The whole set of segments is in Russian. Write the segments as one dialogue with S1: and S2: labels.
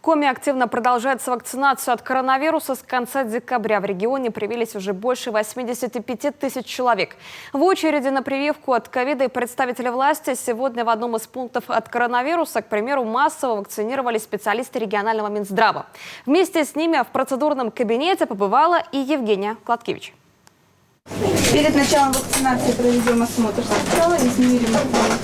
S1: Коми активно продолжается вакцинацию от коронавируса. С конца декабря в регионе привились уже больше 85 тысяч человек. В очереди на прививку от ковида и представители власти сегодня в одном из пунктов от коронавируса, к примеру, массово вакцинировали специалисты регионального Минздрава. Вместе с ними в процедурном кабинете побывала и Евгения Кладкевич.
S2: Перед началом вакцинации проведем осмотр сначала и измерим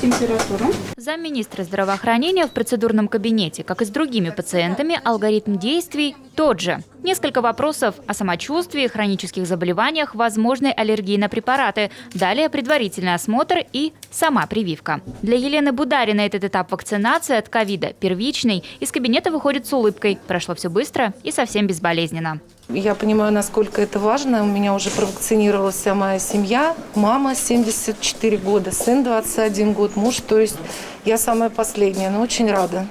S2: температуру.
S3: Замминистра здравоохранения в процедурном кабинете, как и с другими пациентами, алгоритм действий тот же. Несколько вопросов о самочувствии, хронических заболеваниях, возможной аллергии на препараты. Далее предварительный осмотр и сама прививка. Для Елены Будариной этот этап вакцинации от ковида первичный. Из кабинета выходит с улыбкой. Прошло все быстро и совсем безболезненно.
S4: Я понимаю, насколько это важно. У меня уже провакцинировалась вся моя семья. Мама 74 года, сын 21 год, муж. То есть я самая последняя, но очень рада.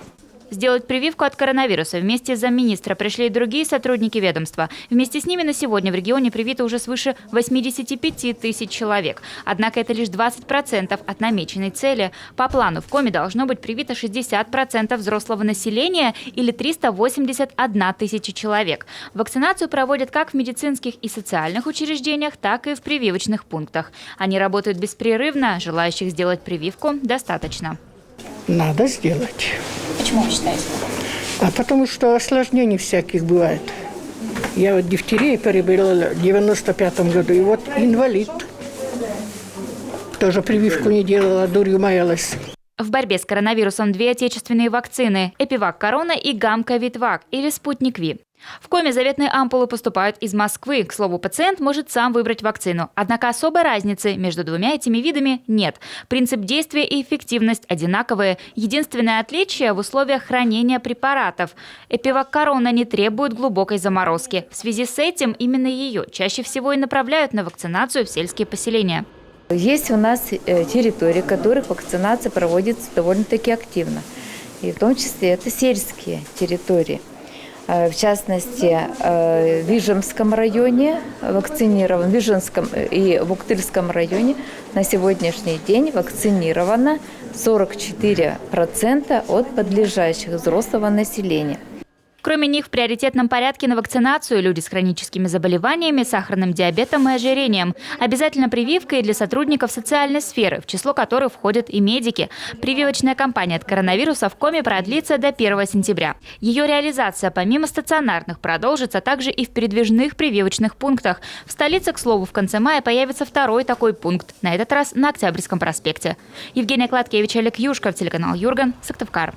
S3: Сделать прививку от коронавируса вместе с замминистра пришли и другие сотрудники ведомства. Вместе с ними на сегодня в регионе привито уже свыше 85 тысяч человек. Однако это лишь 20% от намеченной цели. По плану в Коми должно быть привито 60% взрослого населения или 381 тысяча человек. Вакцинацию проводят как в медицинских и социальных учреждениях, так и в прививочных пунктах. Они работают беспрерывно, желающих сделать прививку достаточно.
S5: Надо сделать.
S2: Почему вы считаете?
S5: Потому что осложнений всяких бывает. Я вот дифтерию переболела в 95 году, и вот инвалид. Тоже прививку не делала, дурью маялась.
S3: В борьбе с коронавирусом две отечественные вакцины – Эпивак Корона и Гамковид-Вак или Спутник Ви. В Коми заветные ампулы поступают из Москвы. К слову, пациент может сам выбрать вакцину. Однако особой разницы между двумя этими видами нет. Принцип действия и эффективность одинаковые. Единственное отличие в условиях хранения препаратов. Эпивак Корона не требует глубокой заморозки. В связи с этим именно ее чаще всего и направляют на вакцинацию в сельские поселения.
S6: Есть у нас территории, в которых вакцинация проводится довольно-таки активно. И в том числе это сельские территории. В частности, в Вижемском районе вакцинирован, в Вижемском и в Уктыльском районе на сегодняшний день вакцинировано 44% от подлежащих взрослого населения.
S3: Кроме них, в приоритетном порядке на вакцинацию люди с хроническими заболеваниями, сахарным диабетом и ожирением. Обязательно прививка и для сотрудников социальной сферы, в число которых входят и медики. Прививочная кампания от коронавируса в Коми продлится до 1 сентября. Ее реализация помимо стационарных продолжится также и в передвижных прививочных пунктах. В столице, к слову, в конце мая появится второй такой пункт, на этот раз на Октябрьском проспекте. Евгения Кладкевич, Олег Юшков, телеканал Юрган, Сыктывкар.